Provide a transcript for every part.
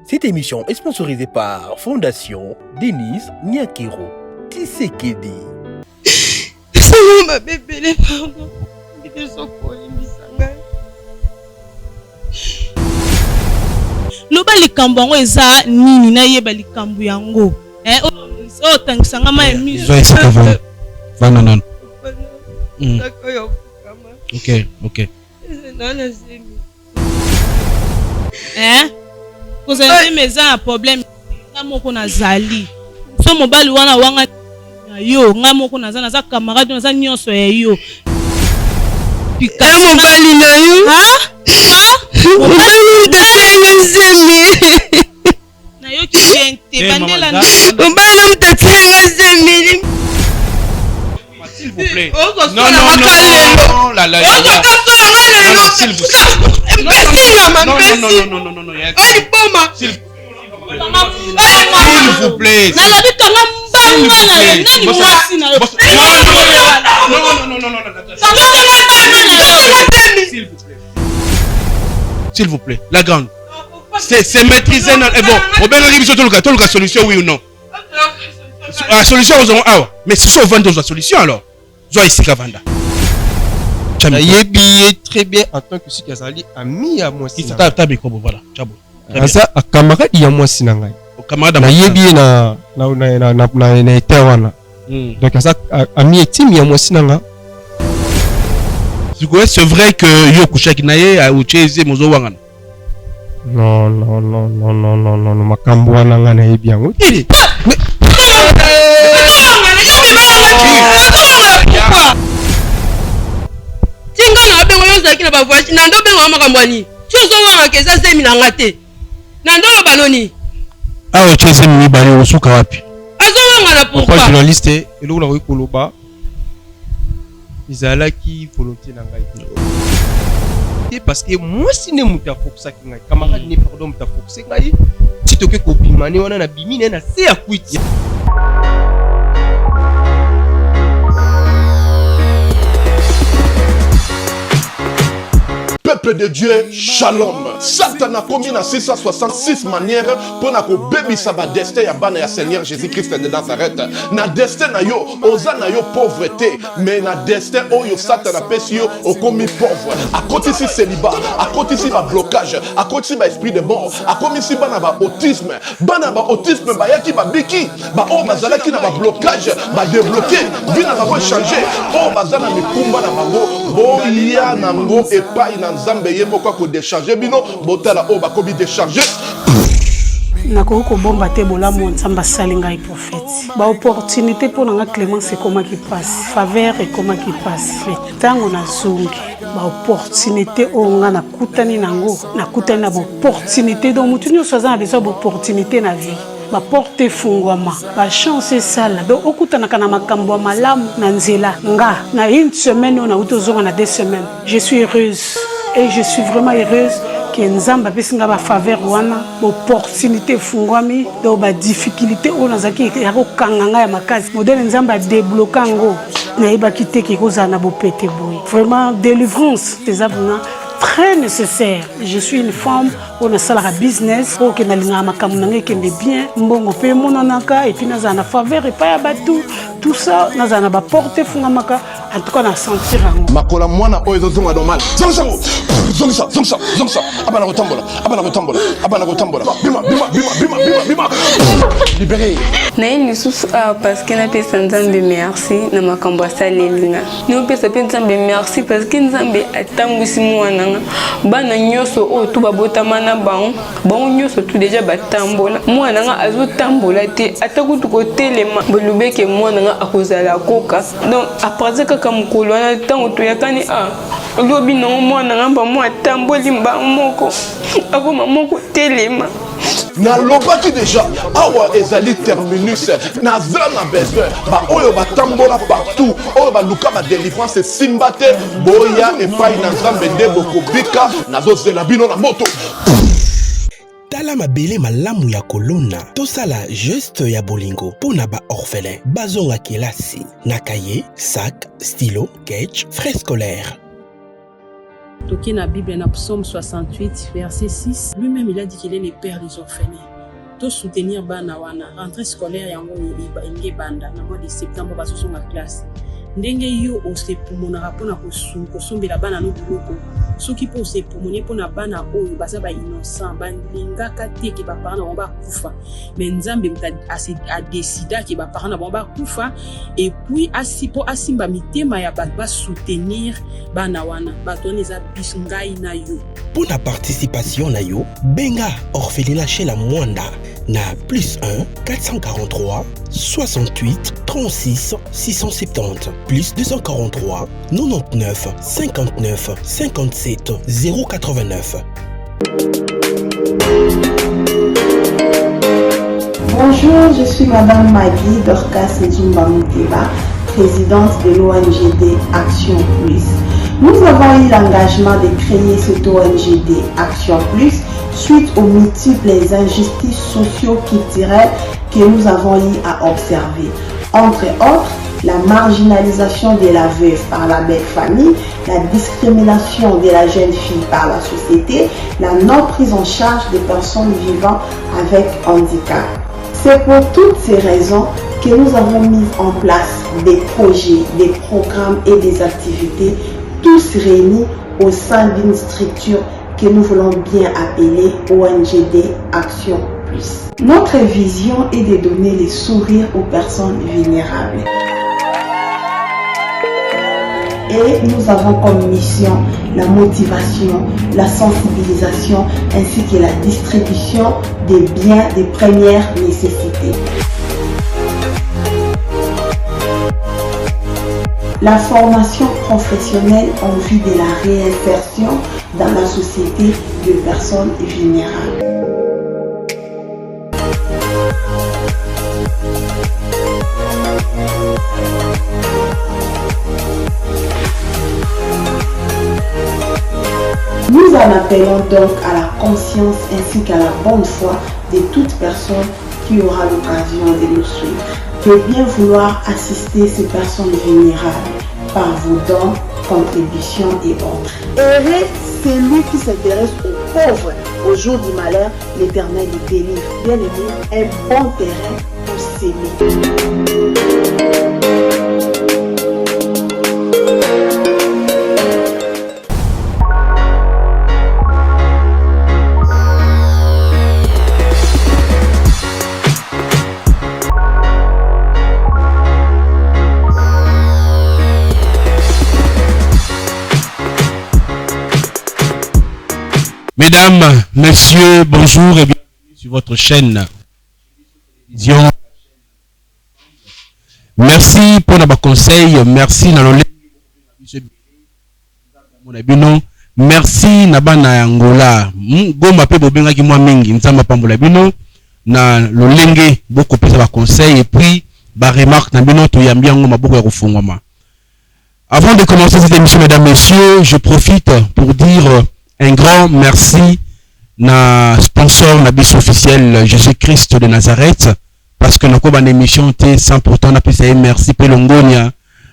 Cette émission est sponsorisée par Fondation Denise Nyakero Tshisekedi. Salomba bébé, pardon. Ils sont collés, misanga. Loba likambo yango eza nini na yeba likambo yango o tangisanga ma emiso vana non ok kozala meza na problème nga moko nazali so mobali wana wanga na yo nga moko naza camarade naza nyonso ya yo pika mobali na yo mobali mtatenga nzembe na yo kente bandela na mobali mtatenga nzembe. S'il vous plaît. Non, s'il vous plaît, la grande. C'est maîtrisé. Bon, on a solution, oui ou non? La solution, mais si on vend la solution, alors, soit ici qu'à vendre. Yebi très bien en tant que si Kazali ami à moi. Qui t'a mis comme voilà. Ça a camarade il y a moi sinanga. Camarade na yebi na tewana. Donc ça ami et team il y a moi sinanga. C'est vrai que yo kushaki naye a ucheze mozo wangana. Non, makambo wana nga na yebi yango. Tinga na bengo yo zaki na ba voici na ndo bengo makambo ani. Chozo wanga keza zemi na ngate. Na ndo baloni. Ah ucheze mi bali usuka wapi? Azo wanga na pourquoi? Pourquoi journaliste eloko na koloba. Izalaki volonté na ngai. Parce que moi si ne muta foksa kinga camarade ni pardon muta foksa ngai. Si toke ko bimane wana na bimine na se akwiti. Peuple de Dieu, shalom. Satan a commis na 666 manières pour na ko baby saba destin ya bana ya Seigneur Jésus-Christ de Nazareth. Na destin na yo, oza na yo pauvreté, mais na destin oyo Satan a pesi yo o commis pauvre. A côté si célibat, à côté si ba blocage, à côté si ba esprit de mort, à côté si bana ba autisme ba yaki ba biki, ba o bazala ki na ba blocage, ba débloquer, bina ba changer. O bazala mikumba na bango, boya na ngo epai na Nzambe yebo kwa ko décharger bino botala o bakobi décharger. Nakoko bomba te bolamu Nzambe asali ngai prophète. Ba opportunité pour nga Clémence ekoma ki passe, faveur ekoma ki passe. Tango na zungi ba opportunité o nga nakutani nango, nakutani na ba opportunité donc mutu nyonso azana besoin ba opportunité na vie. Ba porte fungwama, ba chance sala. Donc okutana kana makambo malamu na nzela nga na une semaine on a utozonga na 2 semaines. Je suis heureuse et je suis vraiment heureuse que Nzamba pesinga ba faveur wana, opportunité fungwami, donc ba difficulté on azaki ya ko kanganga ya makazi. Modèle Nzamba débloquer ngo na yeba kité ki koza na bo pété boy. Vraiment délivrance des abuna très nécessaire. Je suis une femme pour le salaire business pour que na linga makamu na ngekende bien mbongo pe monanaka et puis na za na faveur et pas ya batou tout ça na za na ba porter fungamaka en tout cas na sentir ngo makola mwana oyo zonga normal zonga abana kotambola bima libéré na une sous parce que na pesa Nzambe merci na makambo asalelinga no pesa pe Nzambe merci parce que Nzambe atambwisi mwana bana nyoso o to babotama na bango nyoso tout déjà batambola mwana nga azotambola te atakutu ko telema bolubeke mwana nga akozala koka donc après kaka mukolo na tango to yakani lobi no mwana nga ba mwa tamboli mba moko akoma moko telema na lobaki déjà awa ezali terminus na zana besoin ba oyo batambola partout oyo ba luka ba délivrance simbate boya epai na Nzambe nde bokobika nazozela bino na moto. Tala mabele malamu ya kolona tosala geste ya bolingo pona ba orphelin bazonga kelasi na cahier, sac, stylo, sketch, frais scolaire. Toqué na Bible, na Psaume 68, verset 6, lui-même il a dit qu'il est le père des orphelins. To soutenir bana wana rentrée scolaire yango inge banda na mois de septembre basoso ma classe. Ndenge yo osepumonaka mpona kosombela bana no biloko soki mpo osepumoni mpona bana oyo baza innocent balingaka te ke baparent na bango bakufa me nzambe adesida ke baparent na bango bakufa epuis mpo asimba mitema ya bato basoutenir bana wana bato wana eza biso ngai na yo. Pour la participation na yo, benga orphelinat chez la Mwanda na +1 443 68 36 670 plus 243 99 59 57 089. Bonjour, je suis Madame Maggie Dorcas Njimba Muteba, présidente de l'ONGD Action Plus. Nous avons eu l'engagement de créer cette ONGD Action Plus suite aux multiples injustices socio-culturelles que nous avons eu à observer. Entre autres, la marginalisation de la veuve par la belle famille, la discrimination de la jeune fille par la société, la non prise en charge des personnes vivant avec handicap. C'est pour toutes ces raisons que nous avons mis en place des projets, des programmes et des activités, tous réunis au sein d'une structure que nous voulons bien appeler ONGD Action Plus. Notre vision est de donner les sourires aux personnes vulnérables. Et nous avons comme mission la motivation, la sensibilisation ainsi que la distribution des biens de première nécessité. La formation professionnelle en vue de la réinsertion dans la société de personnes vulnérables. Nous en appelons donc à la conscience ainsi qu'à la bonne foi de toute personne qui aura l'occasion de nous suivre, de bien vouloir assister ces personnes vulnérables par vos dons, contributions et autres. Heureux celui qui s'intéresse aux pauvres. Au jour du malheur, l'Éternel les délivre. Bien aimé, un bon terrain pour s'aimer. Mesdames, messieurs, bonjour et bienvenue sur votre chaîne télévision. Merci pour nos conseils, merci na merci na bana Angola. Goma pe bobenga ki mwa mingi nzamba pambola bino na lolenge beaucoup pesa ba conseil et puis ba remarque na bino to yambi ngo maboko ya kufungwama. Avant de commencer cette émission, mesdames, messieurs, je profite pour dire un grand merci na sponsor na bis officiel Jésus-Christ de Nazareth parce que nako ban émission té 100% na pesa merci pe longonia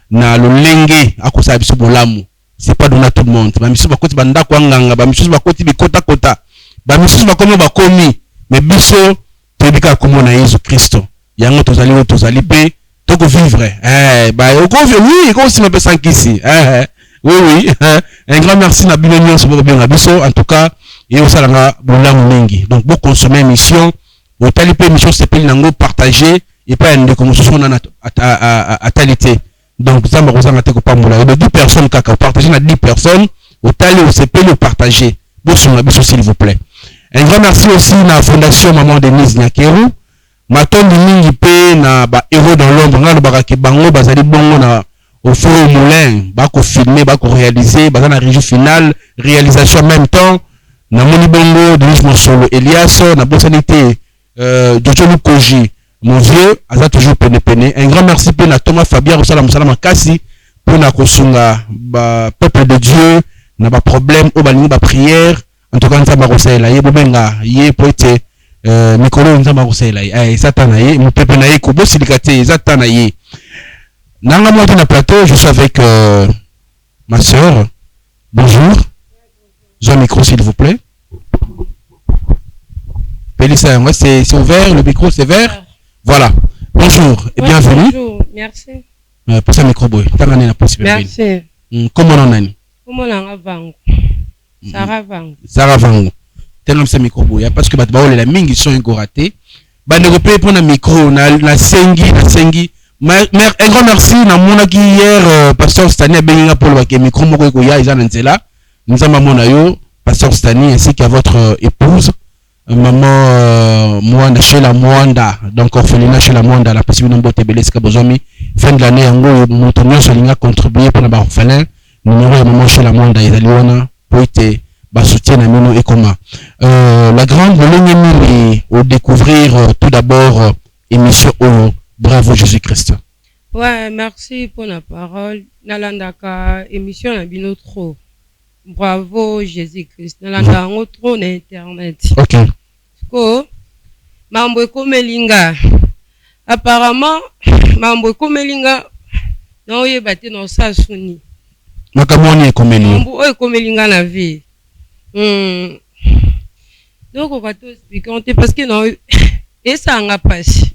na lolenge akosa biso bolamu. C'est pas donné à tout le monde. Ba misu bakoti banda ko nganga, ba misu bakoti bikota kota. Ba misu bakomi bakomi mais biso tebika komona Jésus-Christ. Yango tozali pe toko vivre. Ba oko vivre oui, ko si me pesa nkisi. Oui, un grand merci na bino sur votre bien en tout cas et au salanga bolamu mingi. Donc beaucoup consommer émission, au talipé émission c'est pile nango partager et pas une décomposition à talité. Donc ça me ressemble à te pas moula. De 10 personnes kaka partager na 10 personnes, au tali au CP le partager. Bon sur la biso s'il vous plaît. Un grand merci aussi na fondation Maman Denise Nyakeru. Maton mingi pe na ba héros dans l'ombre ngalo baraki bango bazali bongo na au four au moulin, bako filmer, bako réaliser, bako na régie finale, réalisation en même temps, na moni bongo, Denis Monsolo, Elias, na bonsanité, Jojo Lukoji, mon vieux, aza toujours pene. Un grand merci pour na Thomas Fabien, Rosala Moussala Kassi, pour na kosunga, peuple de Dieu, na ba problème, au balingi ba prière, en tout cas, nzamba Rosela, ye bobenga, ye poete, mikolo nzamba Rosela, satana ye, mon peuple na ye, kubo silikate, satana ye. Nanga moi na plateau, je suis avec ma sœur. Bonjour. Zoom micro, s'il vous plaît. Pélissa, ouais, c'est ouvert, le micro c'est vert. Voilà. Bonjour et bienvenue. Bonjour, merci. Pour ce micro, merci. Comment on a dit? Comment on a vangu? Sarah vangu. Sarah vangu. Tellement ce micro, parce que la mingi sont raté. Ne repère pour un micro, na sengi. Un grand merci, na mona qui hier, pasteur Stani Benga pour le micro, moko ya isa nzela. Nous avons mon ayo, pasteur Stani ainsi qu'à votre épouse. Maman Mwanda chez la Mwanda, donc orphelinat chez la Mwanda, la possibilité de boter belé skabozomi. Fin de l'année, en gros, mon tonnier sur contribué pour la orphelin. Numéro de maman chez la Mwanda, ils allaient pour être soutien à Mino et comment. La grande ligne au découvrir tout d'abord émission au Bravo Jésus-Christ. Ouais, merci pour la parole. Nalandaka émission na bino trop. Bravo Jésus-Christ. Nalanda ngo trop na internet. OK. Ko mambo ekomelinga. Apparemment mambo ekomelinga na oyeba te na osasuni. Makamoni ekomelinga. Mambo ekomelinga na vie. Donc on va tout expliquer parce que non et ça nga passe.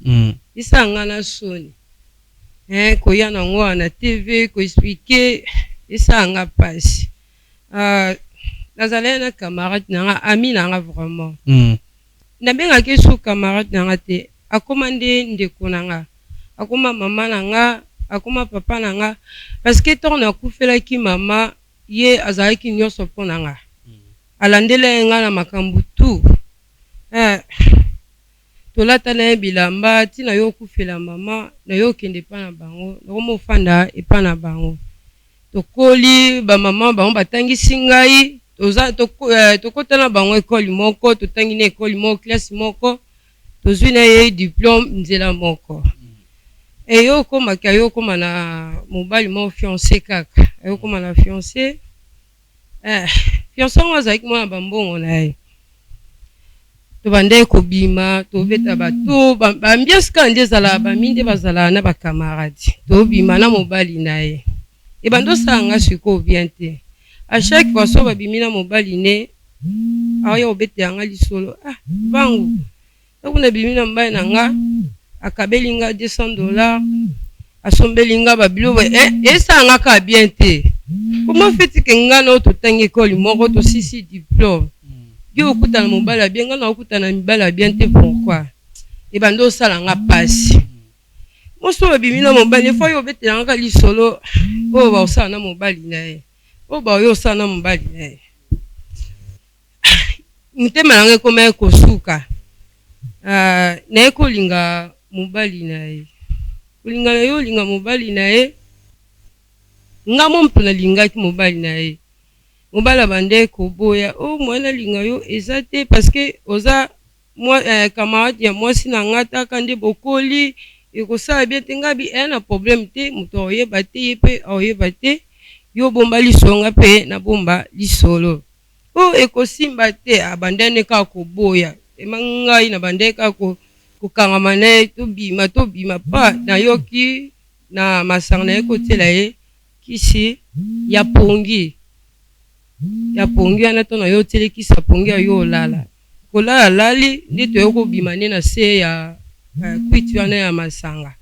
Et ça nga na soni. Koya na ngo na TV ko expliquer et ça nga passe. Nazalé na camarade na ami na vraiment. Na benga ke sou camarade na te akomande ndeko na nga. Akoma mama na nga, akoma papa na nga parce que ton na kufela ki mama ye azalaki nyonso pona nga. Alandele nga na makambu tu. Tolata na bilamba tina yo kufela mama na yo kende pa na bango na mo fanda e pa na bango. Tokoli ba mama bango batangisi ngai toza tokota na bango ekoli moko totangi na ekoli moko classe moko tozwi na ye diplôme nzela moko. E yo koma ka yo koma na mobali mo fiancé kaka yo koma na fiancé fiancé ngo azaki mwana bambongo na ye to bande ko bima to beta bato bambiance ka ndezala baminde bazala na bakamaradi to bima na mobali na ye e bando sanga siko bien te à chaque fois so babimi na mobali ne ayo beta yanga lisolo bangu kuna bimi na mbai na nga akabelinga $200 asombelinga babilo sanga ka bien te. Comment fait-il que ngana to tangi école moko to sisi diplôme yo okuta na mobala bien ngana okuta na mibala bien te pourquoi e bando sala nga passe moso babimi na mobali fo yo betela nga lisolo o ba osala na mobali na ye o ba yo osala na mobali na ye mutema nanga koma kosuka na ekolinga mobali na ye kolinga na yo linga mobali na ye nga mo mpona lingaki mobali na ye mobala bande ko boya mwana linga yo ezate parce que oza moi camarade ya mwasi na ngata kande bokoli ekosala bien te ngabi na problème te muto oyeba te ye pe oyeba te yo bomba lisonga pe na bomba lisolo ekosimba te abandane ka ko boya emangai na bande ka ko kangama na to bima pa na yoki na masanga na ekotela ye kisi ya pongi ana to na yo tele kisi ya pongi yo lala kolala lali ndito yo kobimane na se ya kwiti wana ya masanga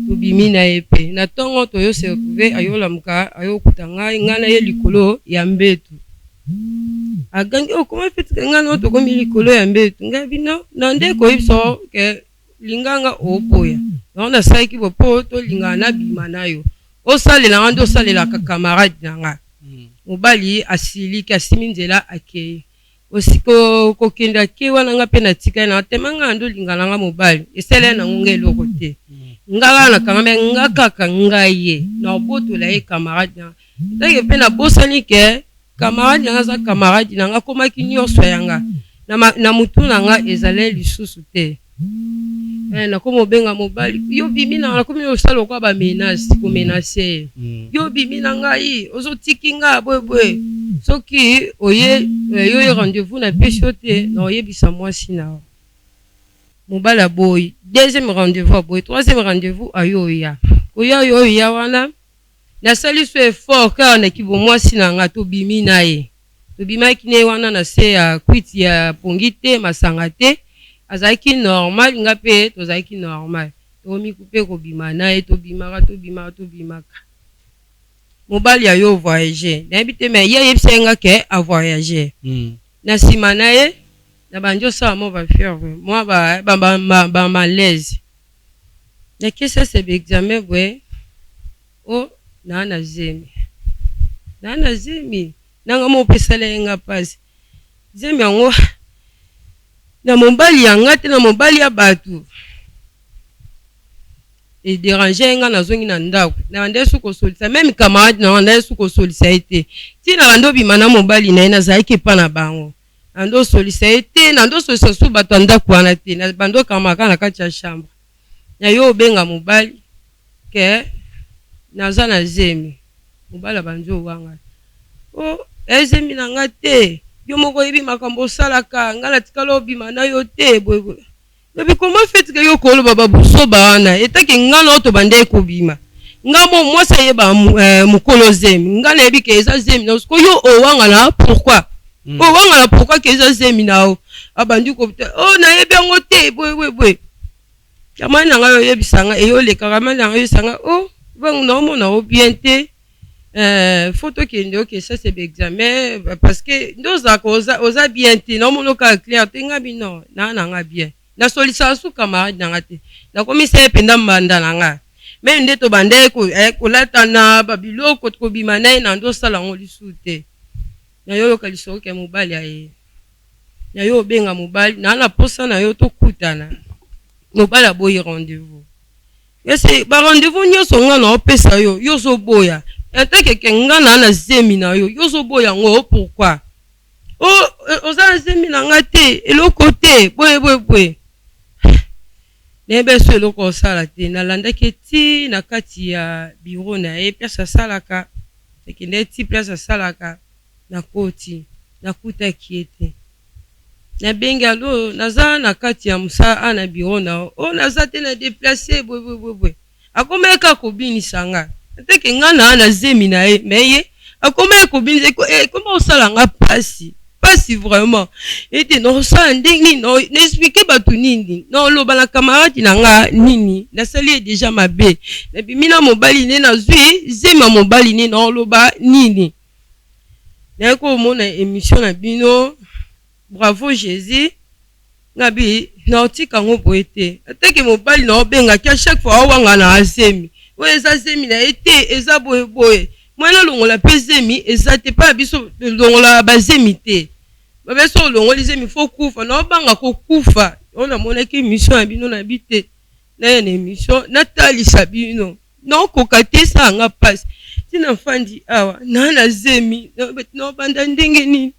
tobimi na ye pe na tongo to yo se retrouver ayolamuka ayokuta ngai ngana ye likolo ya mbetu agangi comment fait que ngana to komi likolo ya mbetu ngabi no na ndeko ibiso ke linganga opoya na saiki bopo to lingana na bima nayo osalela ngando osalela ka camarade nanga mobali asili kasimi nzela akei osiko kokenda ke wana nga pe na tika na temanga ndo lingana nga mobali esele na ngonge loko te ngala na kanga nga kaka ngaye na boto la ye camarade na ndenge pe na bosani ke camarade nanga za camarade nanga komaki nyonso yanga na mutu nanga ezale lisusu te na komo benga mobali yo bimi na komi osala kwa ba menace ko menacer yo bimi na ngai ozo tikinga bwebwe soki oye yo rendez-vous na peshote na oye bisa mwasi na mobala boy deuxième rendez-vous boy troisième rendez-vous ayoya oya yoya wana na sali so effort ka na kibo mwasi na nga to bimi na ye tobimaki ne wana na se ya kwiti ya pongi te masanga te azalaki normal nga mpe tozalaki normal tokomiku mpe kobima na ye tobimaka mobali ya yo voyager nayebi te me ye ayebisa nga ke avoyager na nsima na ye na bandi osala mo bafievre mwa bamalaise nakesa se baexamen bwe o naa na zemi nanga mo opesala ye nga mpasi zemi yango na mobali yanga te na mobali ya bato ederange nga nazongi na ndako na bande su kosolisa meme camarade na bande su kosolisa ye te ntina bande obima na mobali na ye nazalaki epa na bango nando osolisa ye te nando osolisa su bato ya ndako wana te na bande okamaka na kati ya chambre na yo obenga mobali ke naza na zemi mobali abandi owanga o ezemi na nga te yo moko yebi makambo osalaka nga na tikala obima na yo te boye lobi comment fait que yo koloba babusoba wana etaki nga na oto bande ekobima nga mo mwasi ayeba mokolo zemi nga nayebi ke eza zemi na siko yo owanga na pourquoi owanga na pourquoi ke eza zemi na o abandi kobita o nayebi yango te boye kamani na nga yo oyebisanga eyolekaka mani na nga oyebisanga o bango naomona o bien te photo kende ok ça c'est l'examen parce que ndozaka oza bien te naomona okaka clair te nga bino na nga bien na solisa su camarade nanga te nakomisa ye penda mbanda na nga me nde to bande kolatana babiloko kobima na ye na ndosala yango lisu te na yo yoka lisoko ke mobali ya ye na yo obenga mobali na posa na yo tokutana mobali aboyi rendez-vous ese ba rendez-vous nyonso nga na opesa yo yozoboya etekeke nga na zemi na yo yozoboya ngo pourquoi oza zemi na nga te eloko te boye nebe so eloko osala te nalandaki ti na kati ya biro na ye place asalaka ekende ti place asalaka na koti nakutaki ye te nabengi alo naza na kati ya mosala na biro na o naza te na deplace boye akomeka kobinisa nga ateke nga na zemi na ye me ye akomeka kobinisa ekoma osala nga pasi vraiment ete no osala ndenge no n'expliquer bato nini no loba na camarade na nga nini nasali ye déjà mabe nabimi na mobali ne nazwi zema mobali ne no loba nini na komona émission na bino bravo Jésus ngabi na otika ngo boye te ateke mobali na obengaki à chaque fois owanga na azemi oyo eza zemi na ete eza boye mwana longola pe zemi eza te pa biso longola bazemi te babeso olongoli zemi fo kufa na obanga kokufa ona monaki mission ya bino na bite na ye na émission natalisa bino na okoka te esanga pasi tina mfandi awa na zemi na obanda ndenge nini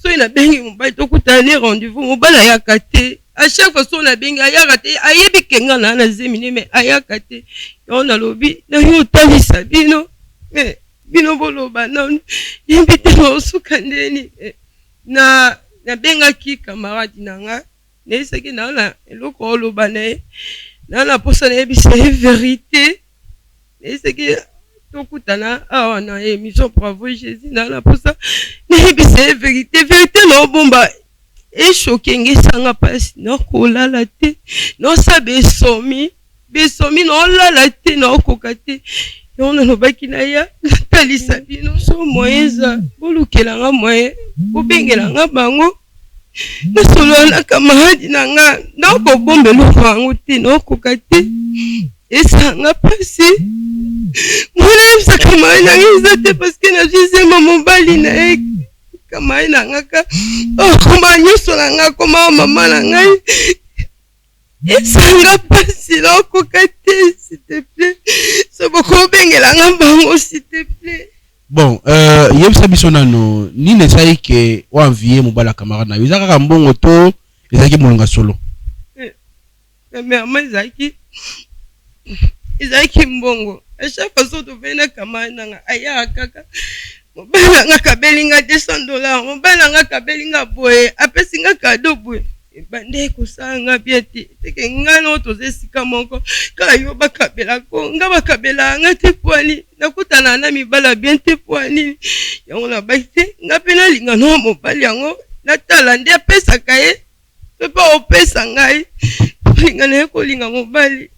soki nabengi mobali tokutana ne rendez-vous mobali ayaka te à chaque fois so nabengi ayaka te ayebi ke nga na zemi ne me ayaka te yo nalobi na yo otalisa bino bino boloba nanu yebi te naosuka ndeni na bengaki camarade na nga nayesaki na eloko oloba na ye na posa nayebisa ye vérité nayesaki tokutana awa na émission bravo Jésus na posa nayebisa ye vérité naobomba eshoke ngesanga mpasi nakolala te nosaba esomi naolala te naokoka te yo nalobaki na ya natalisa bino so moye eza bolukelanga moye bobengelanga bango nasolola na camarade na nga nakobomba eloko yango te naokoka te esanga mpasi mwana yebisa camarade na nga eza te parceke nazwizema mobali na ye camarade na nga ka okoma nyonso na nga koma mama na ngai esanga pasi naokoka te s'il te plaît so bokobengelanga bango s'il te plaît bon yebisa biso nano nini ezali ke oenvie mobala camarade na yo eza kaka mbongo to ezalaki molonga solo mama ezalaki mbongo a chaque fois so tovei na camarade nanga ayaka kaka mobali nanga kabelinga $200 mobali nanga kabelinga boye apesinga kado boye bande kosanga bien te teke nga no toze sika moko kala yo bakabela ko nga bakabela nga te poani nakutana na mibala bien te poani yango na baite nga pena linga no mobali yango natala nde apesaka ye to pa opesa ngai linga na ye kolinga mobali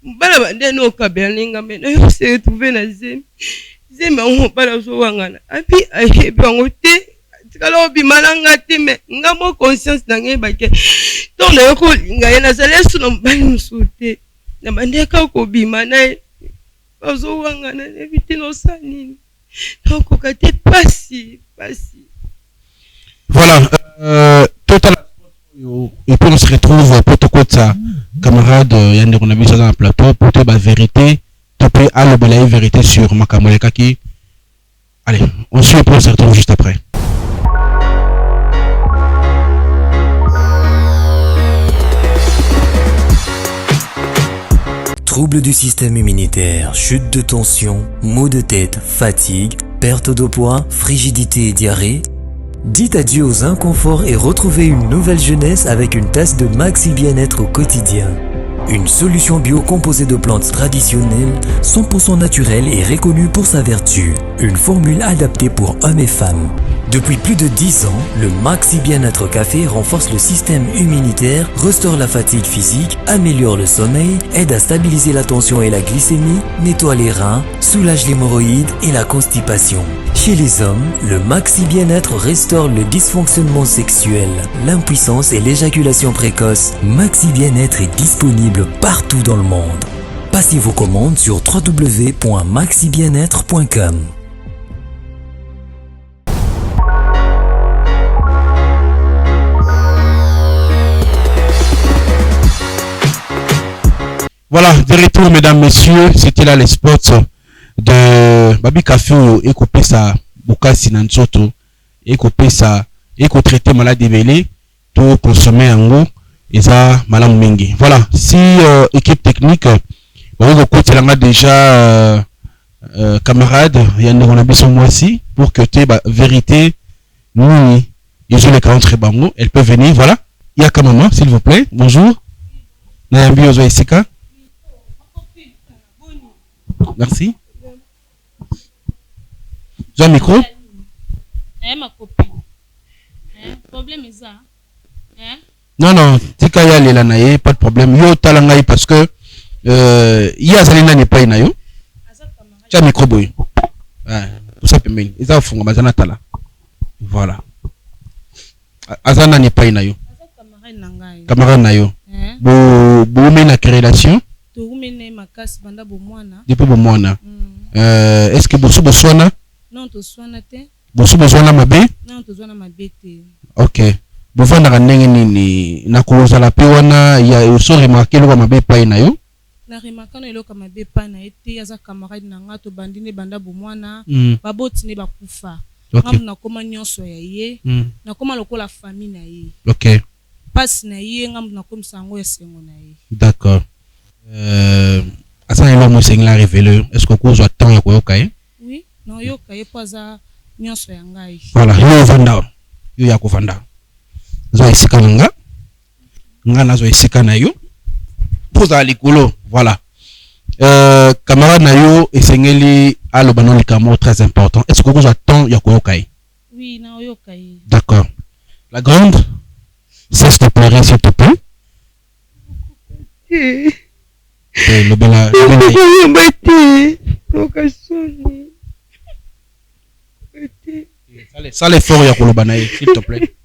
mobala bande no okabela ninga me na yo se retrouve na zemi yango mobala ozowangana api ayebi yango te tikala obimana nga te me nga mo conscience na ngai bake to na yo kolinga ye nazali esu na mobali mosusu te na bandeka kobima na ye bazowangana yebi te nosa nini nakoka te pasi. Voilà, total. Et puis on se retrouve pour te côté camarade Yann Ronabi dans le plateau pour te la vérité, tu peux aller la vérité sur Makamole Kaki. Allez, on suit pour se retrouve juste après. Troubles du système immunitaire, chute de tension, maux de tête, fatigue, perte de poids, frigidité et diarrhée. Dites adieu aux inconforts et retrouvez une nouvelle jeunesse avec une tasse de Maxi Bien-être au quotidien. Une solution bio composée de plantes traditionnelles, 100% naturelle et reconnue pour sa vertu. Une formule adaptée pour hommes et femmes. Depuis plus de 10 ans, le Maxi Bien-être Café renforce le système immunitaire, restaure la fatigue physique, améliore le sommeil, aide à stabiliser la tension et la glycémie, nettoie les reins, soulage l'hémorroïde et la constipation. Chez les hommes, le Maxi Bien-être restaure le dysfonctionnement sexuel, l'impuissance et l'éjaculation précoce. Maxi Bien-être est disponible partout dans le monde. Passez vos commandes sur www.maxibienêtre.com. Voilà, de retour mesdames, messieurs, c'était là les spots de Babi Café et coupé ça, Bukasi Nansoto, et coupé ça, et traiter maladie vélé, tout consommer en gros, et ça, Madame Mengi. Voilà, si équipe technique, on a déjà camarades, il y a un mois-ci, pour que tu aies vérité, nous, ils ont les 40 bango, elle peut venir, voilà. Il y a maman, s'il vous plaît, bonjour. Nayambi Ozoisika. Merci. Tu as un micro? Ma copine. Problème est ça. Non, tika ya lela na ye, pas de problème. Yo talanga parce que ya zalina n'est pas inayo. Tu as un micro boy. Tout ça pemeni. Isa funga mazana tala. Voilà. Azana n'est pas inayo. Camarade nayo. Bo mena relation. Depuis Bomwana. Est-ce que Bosu Boswana? Non, Toswana te. Bosu Boswana mabe? Non, Toswana mabe te. Ok. Bovanda kanenge nini na kuloza la pewana ya uso remarqué lo mabe pa ina yo? Na remarqué no eloka mabe pa na ete aza camarade na nga to bandine banda Bomwana baboti ne bakufa. Ngamu na koma nyonso ya ye. Na koma lokola famille na ye. Ok. Passe na ye ngamu na koma sango ya sengo na ye. D'accord. Asa elo mo sengla révélé. Est-ce que ko zo temps ya ko yokaye? Oui, non yokaye poza nyonso ya ngai. Voilà, yo vanda. Yo ya ko vanda. Zo isika nga. Nga na zo isika na yo. Poza likolo, voilà. Camarade na yo esengeli alobano likamo très important. Est-ce que ko zo temps ya ko yokaye? Oui, na yokaye. D'accord. La grande, s'il te plaît, s'il te plaît. Le bela ça les fort ya kolobana s'il te plaît.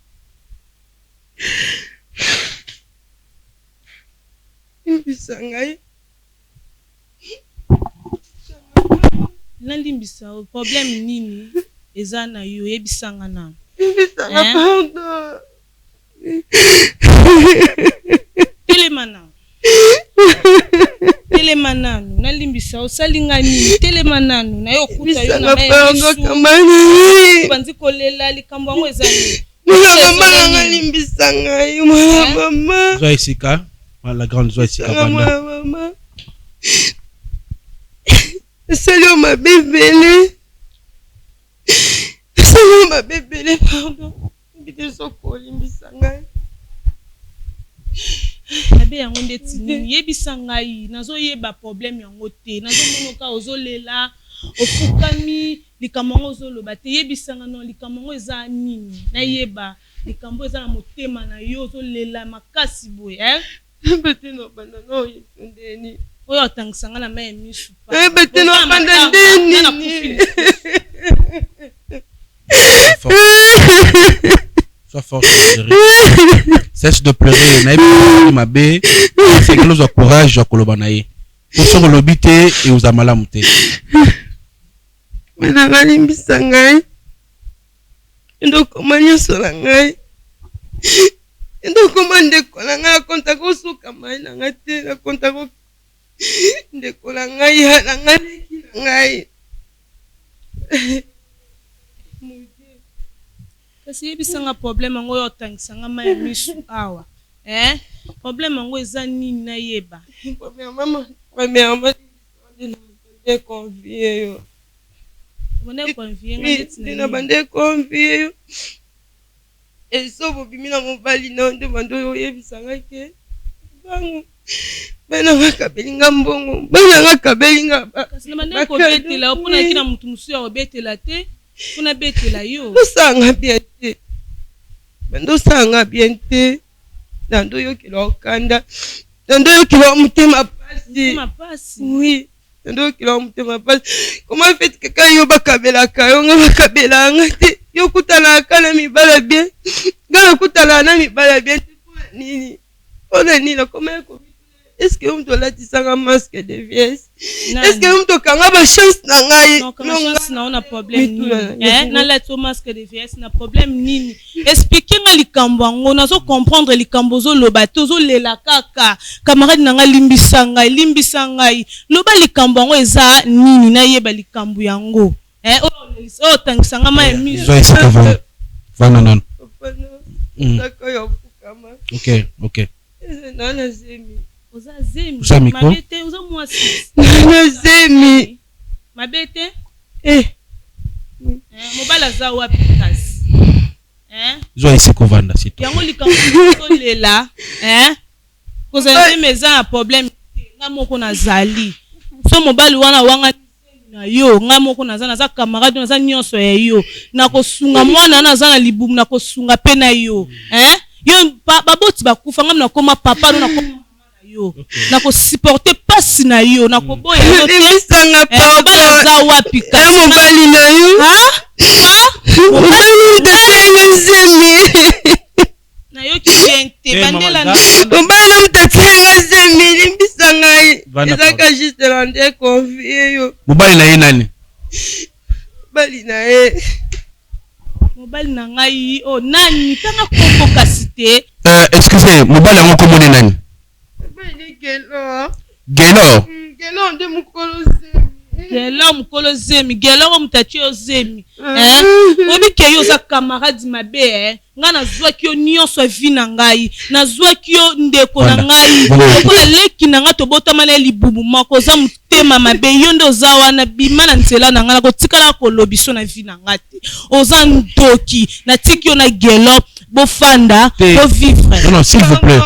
Nalimbisa problème nini eza na yo yebisanga na pardon telemananu nalimbisa osalinga nini telemananu na yo kuta yo na banzi kolela likambo yango eza nini mama ngalimbisa ngai mama Zoisika la grande Zoisika banda mama Salut ma bébé pardon bide soko limbisa ngai Nabe yango ndeti nini yebisa ngai nazoyeba problème yango te nazomonoka ozolela ofukami likambo yango ozoloba te yebisanga non likambo yango eza nini nayeba likambo eza na motema na yo ozolela makasi boye betino banda no yitundeni oyo otangisanga na mai misu pa betino banda ndeni Sois fort, chérie. Cesse de pleurer. Naïe ma bé. C'est que nous avons courage à kolobanaye. Pour ce que l'obité et aux amalamute. Mais na galimbi sangai. Ndo komanya solangai. Ndo komande kolanga konta ko suka mai na ngate na konta ko nde kolangai na ngai. Kasi yebisanga problème yango oyo otangisanga mai misu awa problème yango eza nini nayeba premièrement de convier yo bone convier ngati na bande convier yo eso bobimi na mobali na nde bando yo yebisanga ke bango bana ngakabelinga mbongo bana ngakabelinga kasi na bande ko betela opona kina mutu musu ya obetela te kuna betela yo usanga bien te bando sanga bien te nando yo kilo kanda nando yo kilo mutema pasi oui nando yo kilo mutema pasi comment fait que quand yo bakabela kayo nga bakabela ngate yo kutana kala mibala bien ngala kutana na mibala bien nini ona nini comment est-ce que on doit la tisanga masque de vieillesse est-ce que on doit kanga ba chance na ngai non chance na on a problème na la to masque de vieillesse na problème nini expliquer nga likambo ngo nazo comprendre likambo zo loba tozo lela kaka camarade na nga limbisa ngai loba likambo ngo eza nini na yeba likambo yango oh tangisanga ma emi vana non OK nana zemi oza zemi mabete oza mwasi nana zemi mabete mobala za wapi kasi zo ese kovanda sito yango likambo lela koza meza na problème nga moko nazali so mobali wana wanga na yo nga moko naza camarade naza nyonso ya yo nakosunga mwana naza na libumu nakosunga pe na yo yo baboti bakufa nga nakoma papa na koma yo nako supporter pasi na yo nako boya yo te papa za wapi kasi mobali na yo mobali de zemi na yo kente bandela mobali na mutatia zemi limbisa ngai ezaka juste rendre confier yo mobali na ye nani mobali na ngai o nani tanga koko kasi te excusez mobali yango komone nani Gelo nde mukolo zemi gelo mutati ozemi obike yo za camarade mabe nga nazwaki yo nyonso vi na ngai nazwaki yo ndeko na ngai okola leki na nga tobotama na libubu moko za mutema mabe yo nde oza wana bima na nzela na nga nakotikala kolobiso na vi na nga te oza ndoki natiki yo na gelo bofanda bovivre non s'il vous plaît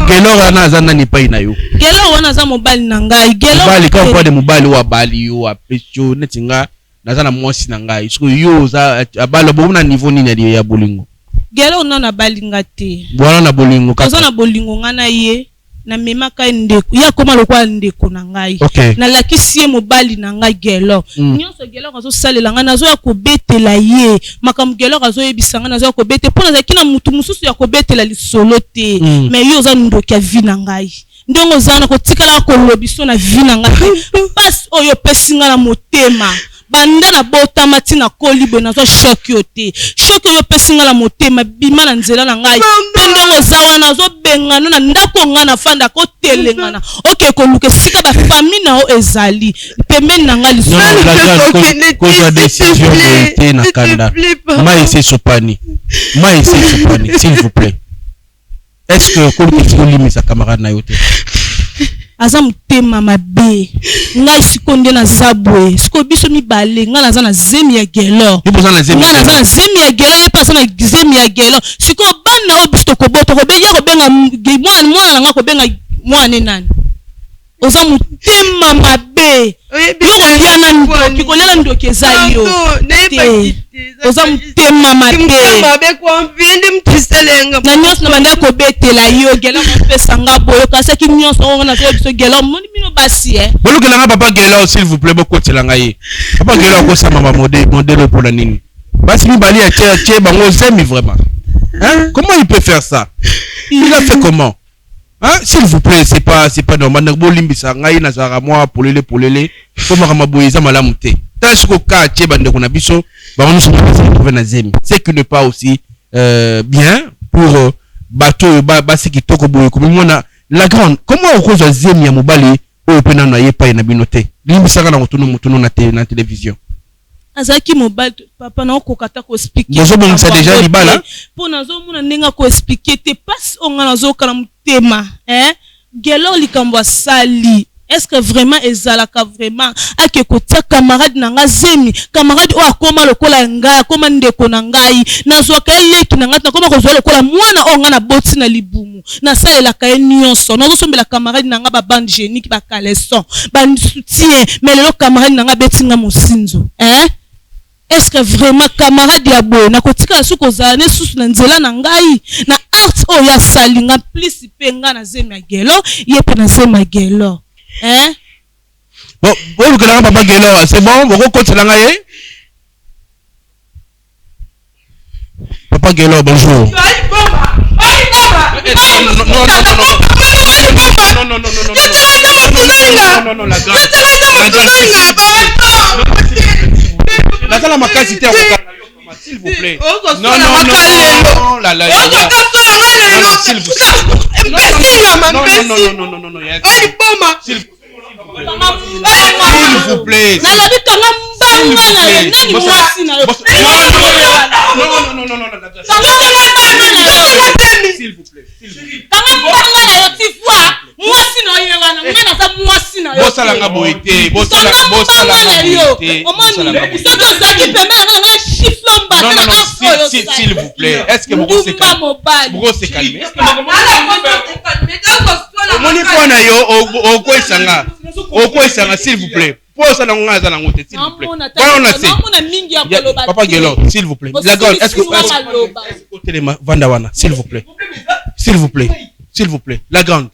gelo wana aza nani pai na yo gelo wana aza mobali na ngai mobali quand on de mobali wa bali yo apesio netinga naza na mwasi na ngai so yo za abalo bomuna niveau nini ya bolingo gelo na balinga te bwana na bolingo kaza na bolingo ngana ye na memaka ndeko ya koma lokwa ndeko na ngai na lakisi ye mobali na ngai gelo nyonso gelo kazo salela ngana nazo ya kobetela ye makam gelo kazo yebisanga nazo ya kobete pona za kina mutu mususu ya kobetela lisolo te mais yo za ndoki ya vi na ngai ndongo zana kotikala kolobiso na vi na ngai pas oyo pesinga na motema banda na botama tina kolibe nazo shock yo te shock yo pesinga la motema bima na nzela na ngai pendongo zawa nazo bengana na ndako ngana fanda ko telengana OK ko luke sika ba famille na o ezali pembeni na ngali so ko décision de na kanda mai c'est sopani s'il vous plaît est-ce que ko luke limisa camarade na yo te aza motema mabe ngai sikonde na zabwe siko biso mibale ngai naza na zemi ya gelo ngai naza na zemi ya gelo ye pasa na zemi ya gelo siko bana o biso tokobota kobenga kobenga mwana nanga kobenga mwana nani oza motema mabe yokolia na ndoki kolela ndoki eza yo oza motema mabe na nyonso na banda kobetela yo gela mopesanga boyo kasaki nyonso ongo na zo biso gela moni bino basi bolukelanga papa gela s'il vous plaît bokotelanga ye papa gela akosama modèle pour la nini basi mibali ya tie bango zemi vraiment hein comment il peut faire ça il a fait comment hein s'il vous plaît c'est pas normal na bolimbisa ngai na zara moi polele comme ramaboyeza malamu te tâche ko ka tie bande kuna biso bango nous sommes trouver na zemi c'est que ne pas aussi bien pour bateau basi kitoko boye comme mona la grande comment on cause zemi ya mobali o pena na yepa na binote limbisa kana mutuno na télévision azaki mobile papa na okokata ko expliquer bozo bon ça déjà libala pour nazo muna nenga ko expliquer te passe onga nazo kala mutema gelo likambo sali est-ce que vraiment ezalaka vraiment ake kotia camarade nanga zemi camarade o akoma lokola ngai akoma ndeko na ngai nazo ka leki nanga na koma kozwa lokola mwana onga na boti na libumu na salela ka nyonso nazo sombela camarade nanga ba bande génique ba caleçon ba soutien mais le camarade nanga betinga mosinzo est-ce que vraiment camarade ya boye na kotika su kozala ne susu na nzela na ngai na art o ya salinga plus penga na zemi ya gelo yepe na zemi ya gelo bon le grand papa gelo c'est bon boko kotela ngai papa gelo bonjour non la makasi te s'il vous plaît non la s'il vous plaît bosalanga boyete s'il vous plaît est-ce que vous se calmer moni pona yo okwesanga s'il vous plaît posa na ngaza na ngote s'il vous plaît papa gelo s'il vous plaît la grande est-ce que téléma vandawana s'il vous plaît la grande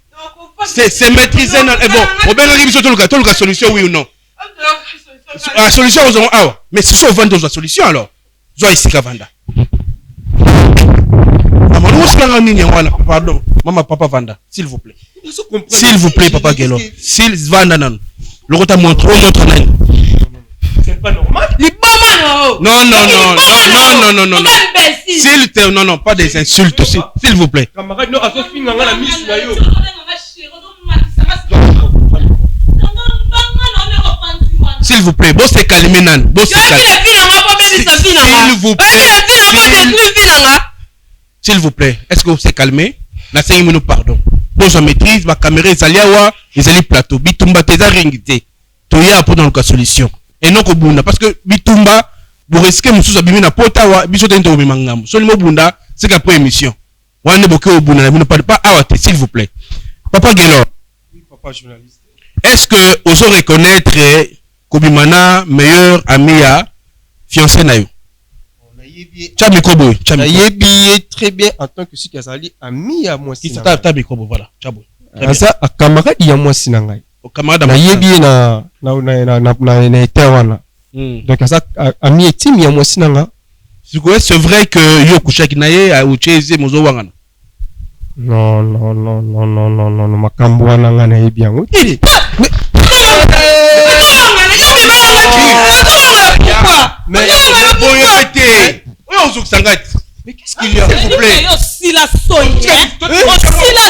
c'est maîtriser bon on ben biso tout le solution oui ou non la solution aux awa mais si on vend la solution alors zo ici ka vanda pardon maman papa vanda s'il vous plaît papa gelo s'il vanda nan le rota montre c'est pas normal non s'il te non pas des insultes s'il vous plaît camarade no aso finga ngala misu na yo s'il vous plaît boss se calmer nan boss se s'il vous plaît est-ce que vous se calmer na 5 minutes pardon boss en maîtrise ma caméra ezaliawa ezali plateau bitumba teza ringité toya pour dans la solution et non ko bunda parce que bitumba vous risquez mususu bimi na pota wa biso tento bimangam so limo bunda c'est qu'après émission wande boke au bunda na pas awate s'il vous plaît papa Gelo oui papa journaliste est-ce que vous saurez reconnaître Kobimana meilleur ami à fiancé na yo Tcha microbo tcha yebi très bien en tant que si kazali ami à moi si ta microbo voilà tcha boy ça a camarade ya moi sinangai o camarade na yebi na wana donc ça ami et team ya moi sinanga c'est vrai que yo kushaki na ye au cheze mozo wangana non makambo wana ngana yebi yango mais qu'est-ce qu'il y a s'il vous plaît aussi la sonne aussi la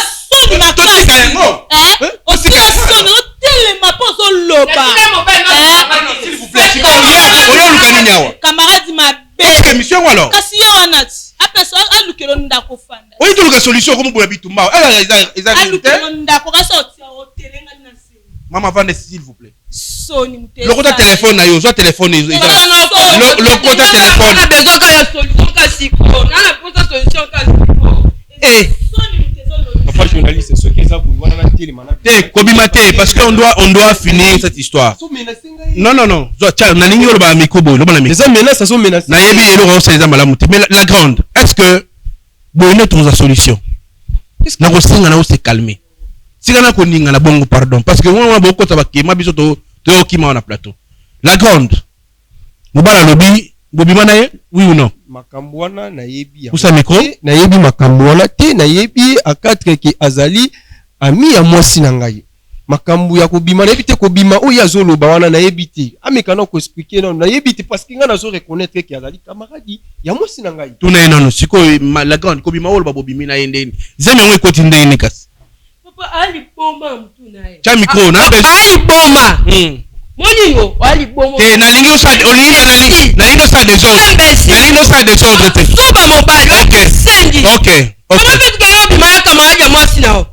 sonne telema poso loba s'il vous plaît camarade ma belle émission alors kasi ya wana apeso alukelo ndako fanda oui tout le solution comme boya bitumba eza alukelo ndako kasi otia hotel ngani na Maman Vande, s'il vous plaît. Soni Le compte téléphone, le téléphone. Le compte téléphone. On a besoin qu'il y ait solution kasi ko. On a besoin de solution kasi ko. Eh. Papa journaliste, ce qui est ça, vous voyez la télé, Kobimate, parce qu'on doit finir cette histoire. Non. Tiens, on a l'igno le bamikobo, le bon ami. Les hommes menacent, ça sont menacés. Na yebi elo on sait mais la grande, est-ce que bonne trouve la solution? Na ko singa na se calmer. Sikana ko ninga na bongo pardon parce que on a beaucoup de tabaki ma biso to okima na plateau. La grande. Mobala lobi, bobi manaye, oui ou non? Makambwana na yebi. Pour ça micro? Na yebi makambwana te na yebi a 4 ki azali ami ya mwasi na ngai. Makambu ya kobima na yebi te kobima o ya zolo ba wana na yebi te. Amekana ko expliquer non na yebi te parce que nga na zo reconnaître ki azali camarade ya mwasi na ngai. Tuna non siko la grande kobima o ba bobimi na yende. Zeme ngwe koti ndeni kasi. Papa ali bomba mtu naye. Cha micro na be. Ali bomba. Moningo ali bomba. Eh na lingi osade na lingi osade des ordres. Na lingi osade des ordres te. Suba mobile. OK. Sendi. OK. Comment fait que yo bima camarade ya mwasi nao?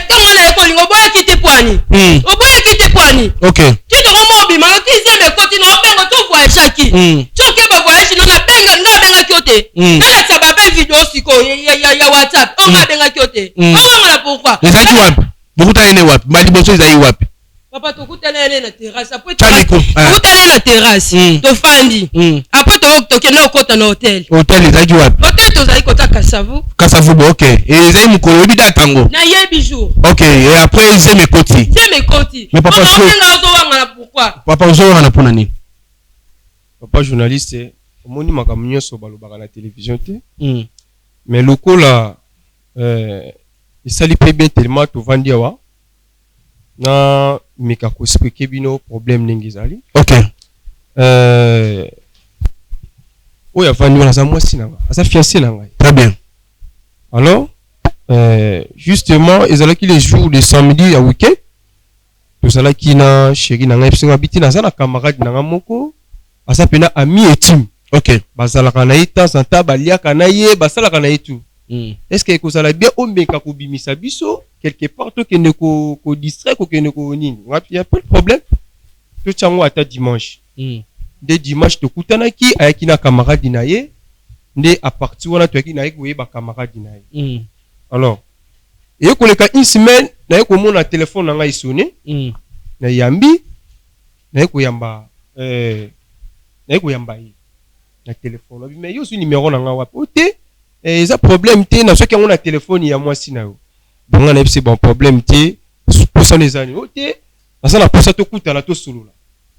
Tongole ko lingo boya kite pwani. Oboya kite pwani. OK. Kito ko mobi ma ki zembe koti na obengo to voyage chaki. Choke ba voyage no na benga kiote. Na sa baba video siko ya WhatsApp. On ga benga kiote. On va pourquoi? Les aïe wapi? Beaucoup taine wapi? Mali boso les aïe wapi? Papa to kutana na terrasse après to kutana na terrasse to fandi après to kena kota na hotel les aïe wapi? Hotel to zali kota Kasavu bon OK et les aïe mukolo bida tango na yebi jour OK et après c'est mes koti mais papa so pourquoi papa ozo na pona ni papa journaliste omoni makambo nyonso balobaka na télévision te mais lokola esali pe bien tellement to vandi awa na meka ko expliquer bino problème ndenge ezali. OK. Oya vandi wana za mwasi nanga asa fiancé nanga. Très bien. Alors justement ezalaki les jours de samedi à week-end tozalaki na chéri nanga episinga biti na za camarade nanga moko asa pena ami etim. OK. Bazalaka na ita santa baliaka na ye basalaka na etu. Est-ce que kozala bien omeka ko bimisa biso quelque part to kende ko distrait ko kende ko nini? Il y a pas de problème. To chango ata dimanche. Dès dimanche to kutanaki ayaki na camarade na ye nde à partir wana to yaki na ye ko yeba camarade na ye. Alors et ko leka une semaine na ye ko mona téléphone na ngai sonné na yambi na ye ko yamba na ye ko yamba ye na téléphone mais yo su numéro na nga wapi ote et ça problème té na soki on a téléphone ya mwasi na yo bonga na c'est bon problème té pour ça les années ote na ça na pour ça to kutana to solola